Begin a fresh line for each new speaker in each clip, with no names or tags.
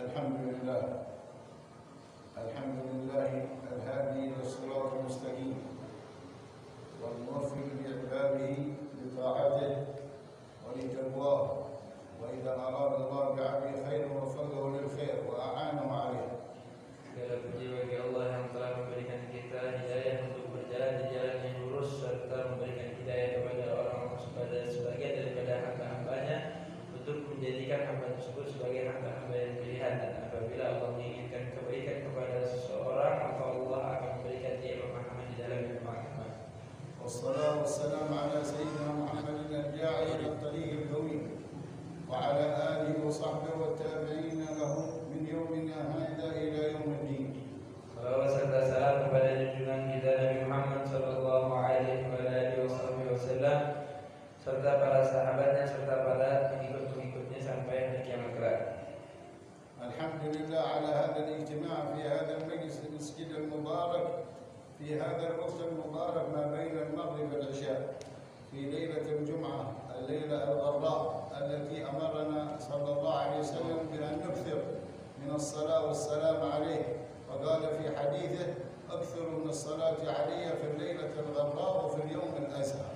الحمد لله الهادي إلى الصراط المستقيم والموفق لعباده لطاعته ولتقواه، وإذا أراد الله بعبده خيرا وفقه للخير وأعانه عليه.
Segala puji bagi Allah yang telah memberikan kita hidayah untuk berjalan di jalan yang lurus, serta memberikan hidayah kepada orang-orang sebagian daripada hamba-hambanya untuk menjadikan hamba tersebut sebagai hamba-hamba yang pilihan. Dan apabila Allah menginginkan kebaikan kepada seseorang, maka Allah akan memberikan dia pemahaman di dalam pemahaman.
Wassalatu wassalamu ala sayyidina Muhammadin al-da'i ila at-tariq al-qawim wa ala alihi wa sahbihi wa tabi'ina lahum min yawmina hadha ila yawmiddin.
Salawat serta salam kepada junjungan kita Nabi Muhammad sallallahu alaihi wasallam serta para sahabatnya serta para pengikut-pengikutnya sampai hari kiamat kelak.
Alhamdulillah ala hadha al-ijtima' fi hadha al-majlis al-masjid al-mubarak في هذا الوقت المبارك ما بين المغرب والعشاء في ليلة الجمعة، الليلة الغراء التي أمرنا صلى الله عليه وسلم بأن نكثر من الصلاة والسلام عليه، وقال في حديثه: أكثروا من الصلاة علي في الليلة الغراء وفي اليوم الأسهر.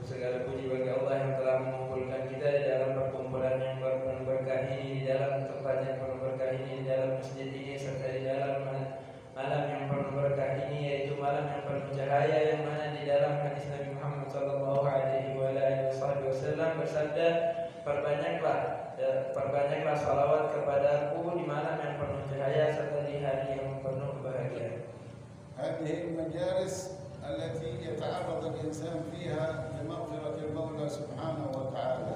Segala puji bagi Allah yang telah mengumpulkan kita di dalam perkumpulan yang berkah ini, di dalam tempat yang penuh berkah ini, di dalam masjid ini, serta di dalam malam yang penuh berkah ini, yaitu malam yang penuh cahaya, yang mana di dalam hadis Nabi Muhammad sallallahu alaihi wasallam bersabda, perbanyaklah salawat kepadaku di malam yang penuh cahaya serta di hari yang penuh kebahagiaan.
هذه المجالس التي يتعرض الإنسان فيها لمغفرة المولى سبحانه وتعالى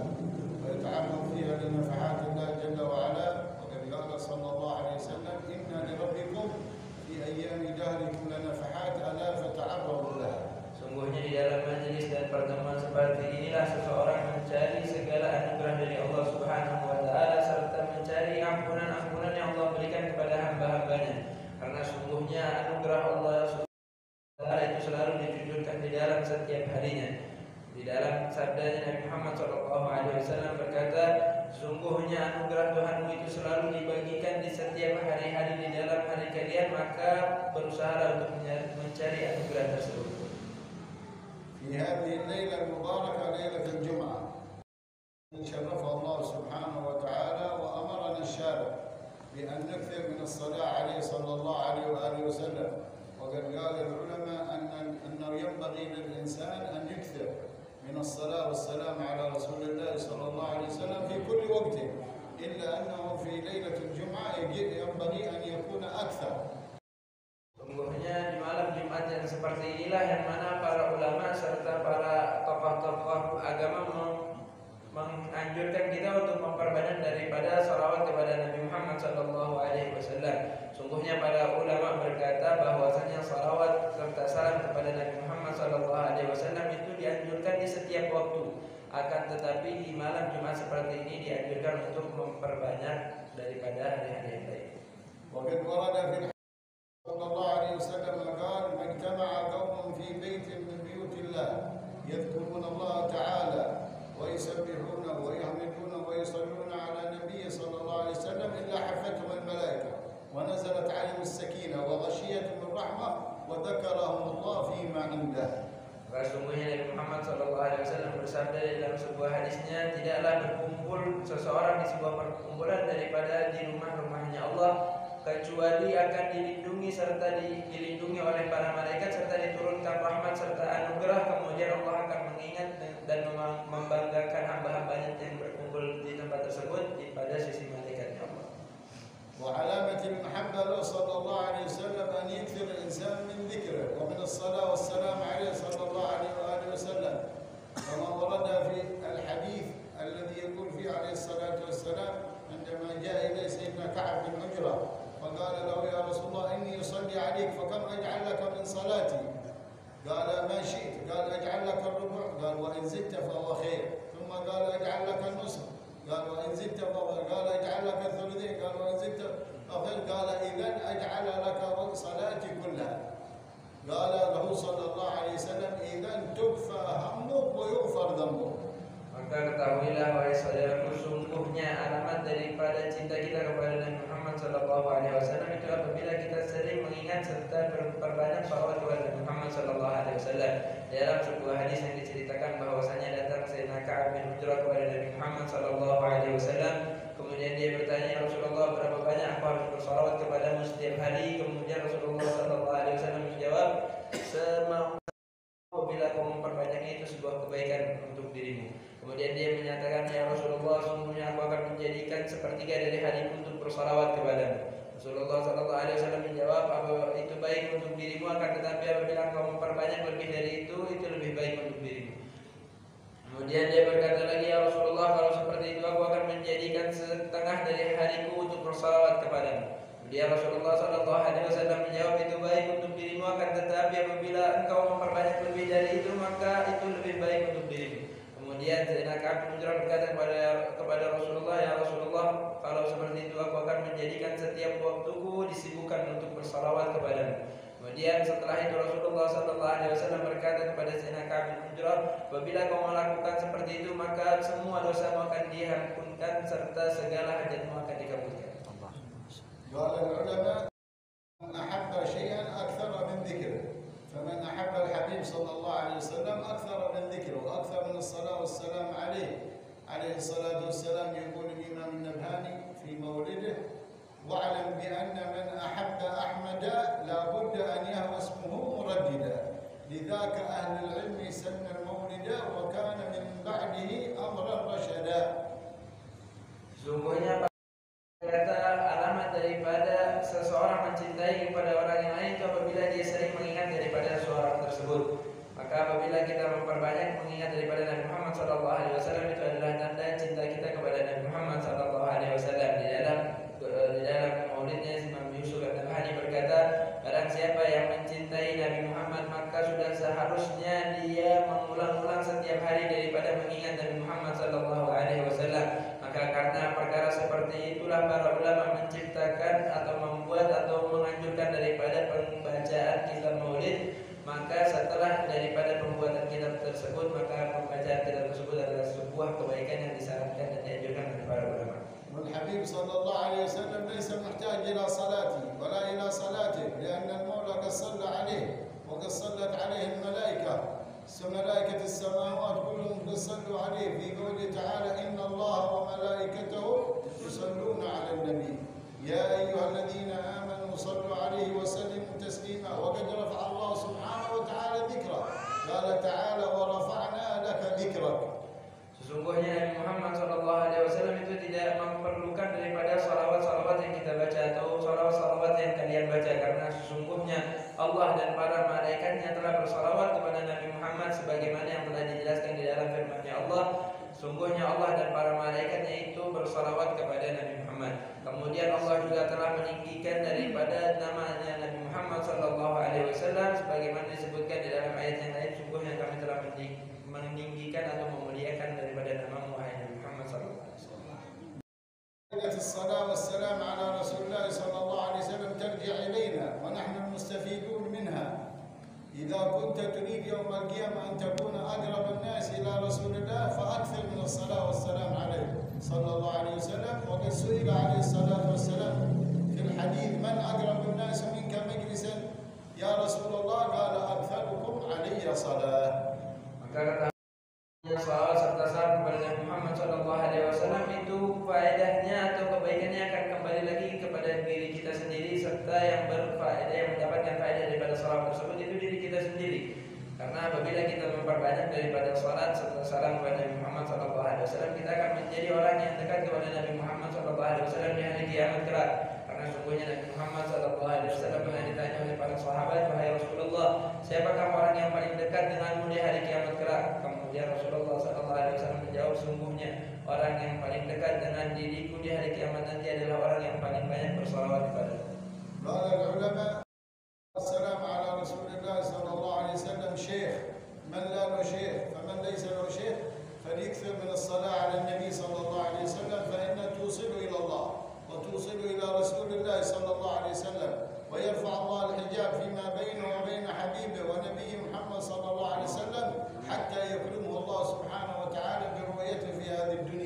ويتعرض فيها لنفحات الله جل وعلا، وقد قال صلى الله عليه وسلم: إن لربكم في أيام دهركم لنفحات ألا فتعرضوا لها.
Sungguhnya di dalam majelis dan pertemuan seperti inilah seseorang mencari segala anugerah dari Allah Subhanahu wa taala serta mencari ampunan-ampunan yang Allah berikan kepada hamba-hambanya. Karena sungguhnya anugerah Allah Subhanahu wa taala itu selalu ditujukan di dalam setiap harinya. Di dalam sabdanya Nabi Muhammad SAW berkata, sungguhnya anugerah Tuhanmu itu selalu dibagikan di setiap hari-hari di dalam hari kalian, maka berusahalah untuk mencari anugerah tersebut.
في هذه الليلة المباركة ليلة الجمعة شرفها الله سبحانه وتعالى وأمرنا الشارع بأن نكثر من الصلاة عليه صلى الله عليه وآله وسلم، وقد قال العلماء أنه ينبغي للإنسان أن يكثر من الصلاة والسلام على رسول الله صلى الله عليه وسلم في كل وقت، إلا أنه في ليلة الجمعة ينبغي أن يكون أكثر.
Sungguhnya di malam Jumat yang seperti inilah yang mana para ulama serta para tokoh-tokoh agama menganjurkan kita untuk memperbanyak daripada salawat kepada Nabi Muhammad SAW. Sungguhnya para ulama berkata bahwasanya salawat serta salam kepada Nabi Muhammad SAW itu dianjurkan di setiap waktu. Akan tetapi di malam Jumat seperti ini dianjurkan untuk memperbanyak daripada hari-hari yang lain.
وقد ورد في صلى الله عليه وسلم قال: ما اجتمع قوم في بيت من بيوت الله يذكرون الله تعالى ويسبحونه ويحمدونه ويصلون على النبي صلى الله عليه وسلم إلا حفتهم الملائكة ونزلت عليهم السكينة وغشيتهم الرحمة وذكرهم الله فيما عنده.
Sesungguhnya Nabi Muhammad SAW bersabda dalam sebuah hadisnya, tidaklah berkumpul seseorang di sebuah perkumpulan daripada di rumah-rumahnya Allah kecuali akan dilindungi serta dilindungi oleh para malaikat serta diturunkan rahmat serta anugerah. Kemudian Allah akan mengingat dan membanggakan hamba-hambanya yang berkumpul di tempat tersebut pada sisi malaikatnya Allah.
وعلامة المحبة له صلى الله عليه وسلم أن يكثر الإنسان من ذكره ومن الصلاة والسلام عليه صلى الله عليه وآله وسلم، كما ورد في الحديث الذي يقول فيه عليه الصلاة والسلام عندما جاء إليه سيدنا كعب بن عجرة فقال له: يا رسول الله إني أصلي عليك فكم أجعل لك من صلاتي؟ قال: ما شئت. قال: أجعل لك الربع. قال: وإن زدت فهو خير. ثم قال: أجعل لك النصف. قال: وإن زدت فهو خير. قال: أجعل لك الثلثين. قال: وإن زدت فهو خير. قال: إذن أجعل لك صلاتي كلها. قال له صلى الله عليه وسلم: إذن تكفى همك ويغفر ذنبك.
Maka ketahuilah wahai saudaraku, sungguhnya alamat daripada cinta kita kepada Nabi Muhammad sallallahu alaihi wasallam itu apabila kita sering mengingat serta berbanyak salawat kepada Nabi Muhammad sallallahu alaihi wasallam. Dalam sebuah hadis yang diceritakan bahwasanya datang Sayyidina Ka'ab bin Ujrah kepada Nabi Muhammad sallallahu alaihi wasallam. Kemudian dia bertanya, "Ya Rasulullah, berapa banyak aku harus bersalawat kepadamu setiap hari?" Kemudian Rasulullah sallallahu alaihi wasallam menjawab, "Semau bila kau memperbanyaknya itu sebuah kebaikan untuk dirimu." Kemudian dia menyatakan, "Ya Rasulullah, sungguhnya aku akan menjadikan sepertiga dari hariku untuk bersalawat kepadamu." Rasulullah sallallahu alaihi wasallam menjawab, "Apa itu baik untuk dirimu, akan tetapi apabila kau memperbanyak lebih dari itu lebih baik untuk dirimu." Kemudian dia berkata lagi, "Ya Rasulullah, kalau seperti itu aku akan menjadikan setengah dari hariku untuk bersalawat kepadamu." Kemudian Rasulullah sallallahu alaihi wasallam menjawab, "Itu baik untuk dirimu, akan tetapi apabila engkau memperbanyak lebih dari itu, maka itu lebih baik untuk dirimu." Kemudian Sayyidina Ka'ab bin Ujrah berkata kepada Rasulullah, "Ya Rasulullah, kalau seperti itu aku akan menjadikan setiap waktuku disibukkan untuk bersalawat kepadamu." Kemudian setelah itu Rasulullah sallallahu alaihi wasallam berkata kepada Sayyidina Ka'ab bin Ujrah, "Apabila kau melakukan seperti itu, maka semua dosamu akan diampunkan serta segala hajatmu akan dikabulkan."
قال العلماء: من أحب شيئا أكثر من ذكره، فمن أحب الحبيب صلى الله عليه وسلم أكثر من ذكره وأكثر من الصلاة والسلام عليه الصلاة والسلام. يقول الإمام النبهاني في مولده: واعلم بأن من أحب أحمد لا بد أن يهوى اسمه مرددا، لذاك أهل العلم سن المولد وكان من بعده أمرا رشدا.
Sungguhnya kata alamat daripada seseorang mencintai kepada orang yang lain itu apabila dia sering mengingat daripada seseorang tersebut. Maka apabila kita memperbanyak mengingat daripada Nabi Muhammad sallallahu alaihi wasallam, itu adalah tanda cinta kita kepada Nabi Muhammad sallallahu alaihi wasallam. Di dalam maulidnya Imam Yusuf An-Nabhani berkata, "Barang siapa yang mencintai Nabi Muhammad, maka sudah seharusnya dia mengulang-ulang setiap hari daripada mengingat Nabi Muhammad sallallahu alaihi wasallam." Maka karena perkara seperti itulah para ulama menciptakan atau membuat atau menganjurkan daripada pembacaan kitab maulid. Maka setelah daripada pembuatan kitab tersebut, maka pembacaan kitab tersebut adalah sebuah kebaikan yang disarankan dan dianjurkan oleh para ulama.
والحبيب صلى الله عليه وسلم ليس محتاج إلى صلاته ولا إلى صلاته، لأن المولى قد صلى عليه وقد صلت عليه الملائكة. ملائكة السماوات كلهم قد صلوا عليه في قوله تعالى: إن الله وملائكته يصلون على النبي يا أيها الذين آمنوا صلوا عليه وسلموا تسليما. وقد رفع الله سبحانه وتعالى ذكره، قال تعالى: ورفعنا لك ذكرك.
Sesungguhnya Nabi Muhammad SAW itu tidak memerlukan daripada salawat-salawat yang kita baca atau salawat-salawat yang kalian baca, karena sesungguhnya Allah dan para malaikatnya telah bersalawat kepada Nabi Muhammad sebagaimana yang telah dijelaskan di dalam firman-Nya Allah. Sungguhnya Allah dan para malaikatnya itu bersalawat kepada Nabi Muhammad. Kemudian Allah juga telah meninggikan daripada namanya Nabi Muhammad SAW sebagaimana disebutkan di dalam ayat yang lain. Sungguhnya kami telah meninggikan atau memuliakan daripada nama wahai Nabi Muhammad sallallahu alaihi wasallam.
الصلاة والسلام على رسول الله صلى الله عليه وسلم ترجع إلينا ونحن المستفيدون منها. إذا كنت تريد يوم القيامة أن تكون أقرب الناس إلى رسول الله فأكثر من الصلاة والسلام عليه صلى الله عليه وسلم. وقد سئل عليه الصلاة والسلام في الحديث: من أقرب الناس منك مجلسا يا رسول الله؟ قال: أكثركم علي صلاة.
Maka kata salawat serta salam kepada Nabi Muhammad SAW itu faedahnya atau kebaikannya akan kembali lagi kepada diri kita sendiri, serta yang berfaedah, yang mendapatkan faedah daripada salawat tersebut itu diri kita sendiri. Karena apabila kita memperbanyak daripada salat serta salam kepada Nabi Muhammad SAW, kita akan menjadi orang yang dekat kepada Nabi Muhammad SAW di hari kiamat kelak. Karena sungguhnya Nabi Muhammad SAW pernah ditanya oleh para sahabat, "Wahai Rasulullah, siapakah orang yang paling dekat denganmu di hari kiamat kelak?" Kemudian Rasulullah SAW menjawab, "Sungguhnya orang yang paling dekat dengan diriku di hari kiamat nanti adalah orang yang paling banyak bersalawat kepada-Ku."
السلام على رسول الله صلى الله عليه وسلم شيخ، من لا له شيخ، فمن ليس له شيخ فليكثر من الصلاة على النبي صلى الله عليه وسلم، فإنها توصل إلى الله وتوصل إلى رسول الله صلى الله عليه وسلم، ويرفع الله الحجاب فيما بينه وبين حبيبه ونبيه محمد صلى الله عليه وسلم حتى يكرمه الله سبحانه وتعالى برؤيته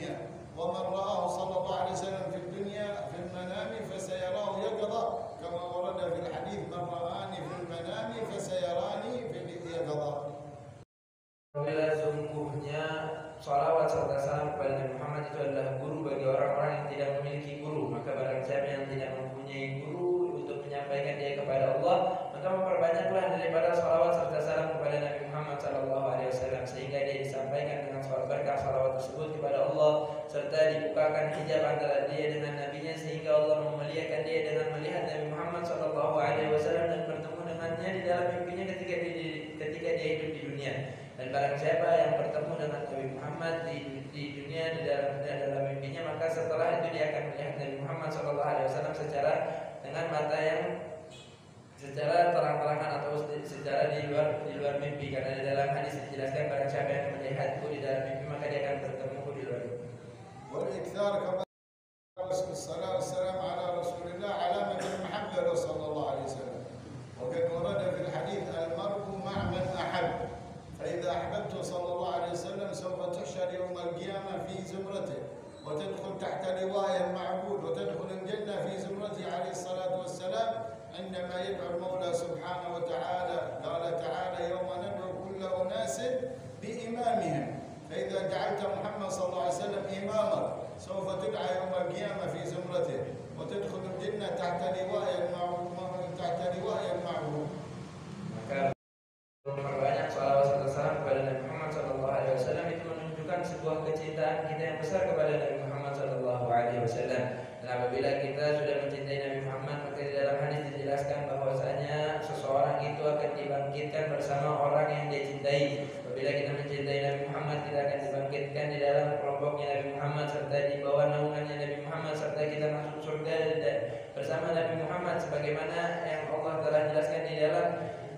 الدنيا ومن رآه صلى الله عليه وسلم في الدنيا في المنام فسيراه يقظة كما ورد في الحديث من رآني في المنام فسيراني في اليقظة.
Bila sungguhnya salawat serta salam kepada Nabi Muhammad itu adalah guru bagi orang-orang yang tidak memiliki guru, maka barang siapa yang tidak mempunyai guru untuk menyampaikan dia kepada Allah, maka memperbanyaklah daripada salawat serta salam kepada Nabi Muhammad SAW sehingga dia disampaikan dengan berkah salawat tersebut kepada Allah serta dibukakan hijab antara dia dengan nabinya sehingga Allah memuliakan dia dengan melihat Nabi Muhammad SAW dan bertemu dengannya di dalam mimpinya ketika dia hidup di dunia. Dan barang siapa yang bertemu dengan Nabi Muhammad di dunia di dalam mimpinya, maka setelah itu dia akan melihat Nabi Muhammad SAW secara dengan mata yang secara terang-terangan atau secara di luar mimpi, karena di dalam hadis dijelaskan barang siapa yang melihatku di dalam mimpi maka dia akan bertemuku di luar mimpi.
والإكثار كما الصلاة والسلام على رسول الله علامة المحبة له صلى الله عليه وسلم، وقد ورد في الحديث المرء مع من أحب، فإذا أحببته صلى الله عليه وسلم سوف تحشر يوم القيامة في زمرته وتدخل تحت لواء المعبود وتدخل الجنة في زمرته عليه الصلاة والسلام عندما يدعو المولى سبحانه وتعالى. قال تعالى يوم ندعو كل أناس بإمامهم، فإذا جعلت محمد صلى الله عليه وسلم إمامك سوف تدعى يوم القيامة في زمرته وتدخل الجنة تحت لواء المعبود.
Maka memperbanyak salawat serta salam kepada Nabi Muhammad SAW itu menunjukkan sebuah kecintaan kita yang besar kepada Nabi Muhammad SAW. Dan apabila kita sudah mencintai Nabi Muhammad, maka di dalam hadis dijelaskan bahwasanya seseorang itu akan dibangkitkan bersama orang yang dia cintai. Apabila kita mencintai Nabi Muhammad, kita akan dibangkitkan di dalam kelompoknya Nabi Muhammad serta di bawah naungannya Nabi Muhammad serta kita masuk surga bersama Nabi Muhammad, sebagaimana yang Allah telah jelaskan di dalam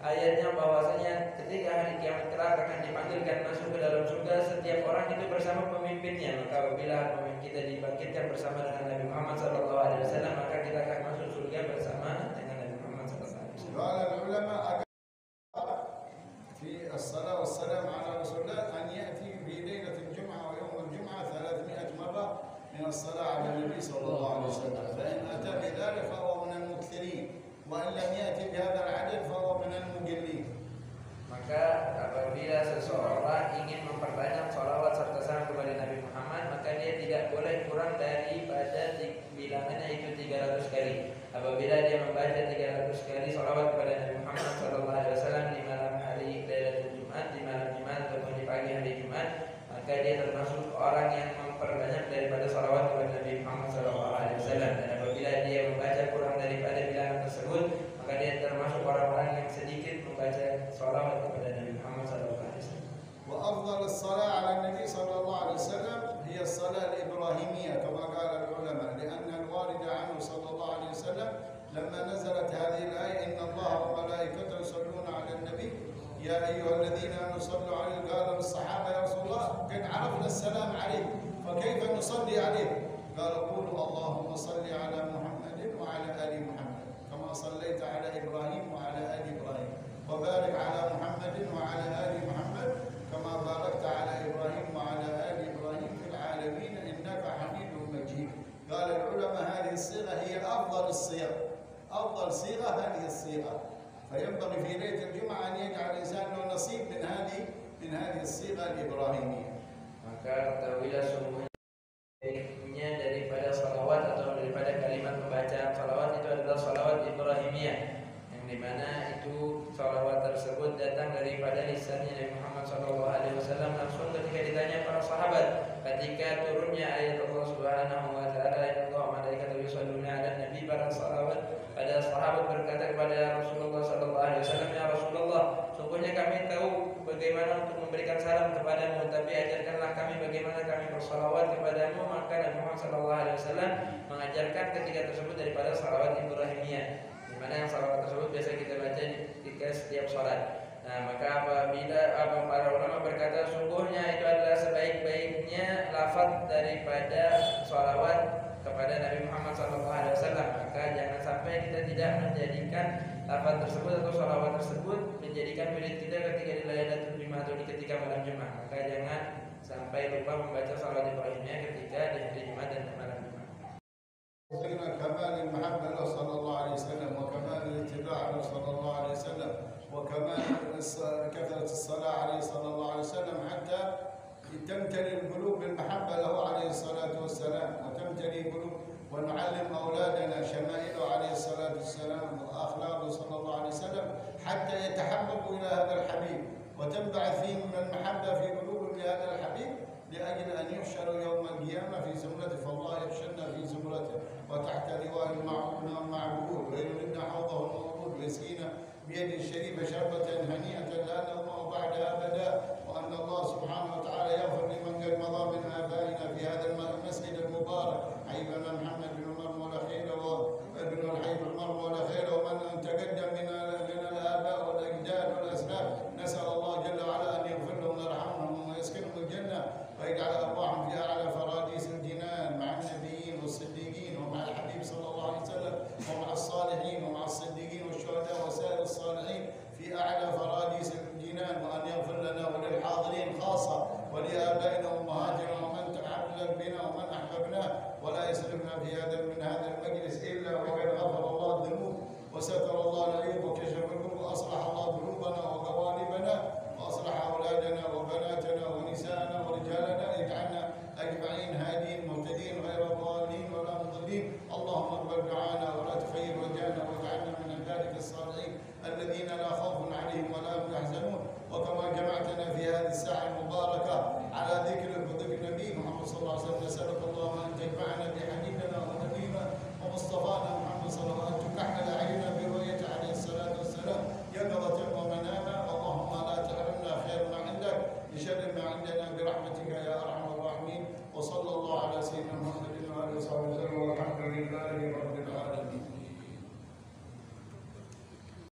ayatnya bahwasanya ketika hari kiamat kelak akan dipanggilkan masuk ke dalam surga setiap orang itu bersama pemimpinnya. Maka apabila pemimpin kita dibangkitkan bersama dengan Nabi Muhammad SAW, maka kita akan masuk surga bersama dengan Nabi Muhammad SAW.
قال العلماء في الصلاة والسلام على رسول الله أن يأتي في ليلة الجمعة ويوم الجمعة 300 مرة من الصلاة على النبي صلى الله عليه وسلم، فإن أتى بذلك فهو من المكثرين، وإن لم يأتي بهذا العدد فهو من المقلين.
Maka apabila seseorang ingin memperbanyak salawat serta salam kepada Nabi Muhammad, maka dia tidak boleh kurang daripada bilangannya itu 300 kali. Apabila dia membaca 300 kali salawat kepada Nabi Muhammad SAW di malam hari Lailatul Jumat, di malam Jumat ataupun di pagi hari Jumat, maka dia termasuk orang yang memperbanyak daripada salawat kepada Nabi Muhammad SAW. Dan apabila dia membaca kurang daripada bilangan tersebut, maka dia termasuk orang-orang yang sedikit membaca salawat kepada Nabi Muhammad SAW.
وأفضل الصلاة على النبي صلى الله عليه وسلم هي الصلاة الإبراهيمية كما قال العلماء، لأن الوارد عنه صلى الله عليه وسلم لما نزلت هذه الآية إن الله وملائكته يصلون على النبي يا أيها الذين آمنوا صلوا عليه، قال للصحابة يا رسول الله قد عرفنا السلام عليك فكيف نصلي عليه؟ قال قولوا اللهم صل على محمد وعلى آل محمد كما صليت على إبراهيم وعلى آل إبراهيم وبارك على محمد وعلى آل محمد كما باركت على إبراهيم وعلى آل إبراهيم في العالمين إنك حميد مجيد. قال العلماء هذه الصيغة هي أفضل الصيغ، أفضل صيغة هذه الصيغة، فينبغي في ليلة الجمعة أن يجعل الإنسان له نصيب من هذه الصيغة الإبراهيمية.
Maka ketahuilah sungguhnya daripada salawat atau daripada kalimat pembacaan salawat itu adalah salawat Ibrahimiyah, yang dimana itu salawat tersebut datang daripada lisannya Nabi Muhammad SAW langsung ketika ditanya para sahabat ketika turunnya ayat Allah Subhanahu wa taala inna Allaha wa malaikatahu yusholluna 'alan nabi, para sahabat berkata kepada Rasulullah SAW, ya Rasulullah, sungguhnya kami tahu bagaimana untuk memberikan salam kepadamu, tapi ajarkanlah kami bagaimana kami bersalawat kepadamu. Maka Nabi Muhammad SAW mengajarkan ketika tersebut daripada salawat Ibrahimiyah, di mana yang salawat tersebut biasa kita baca ketika setiap salat. Nah, maka apabila para ulama berkata sungguhnya itu adalah sebaik-baiknya lafaz daripada salawat kepada Nabi Muhammad SAW, maka jangan sampai kita tidak menjadikan lafaz tersebut atau salawat tersebut menjadikan wirid kita ketika di Lailatul Jumat atau di ketika malam Jumat. Maka jangan sampai lupa membaca salawat Ibrahimiyah ketika
إلى هذا الحبيب وتنبعث فيهم من المحبة في قلوبهم لهذا الحبيب لأجل أن يحشروا يوم القيامة في زمرته، فالله يحشرنا في زمرته وتحت لواء المعبود ويردنا حوضه المورود ويسقينا بيده الشريفة شربة هنيئة لا نظمأ بعدها أبدا، وأن الله سبحانه وتعالى يغفر لمن قد مضى من آبائنا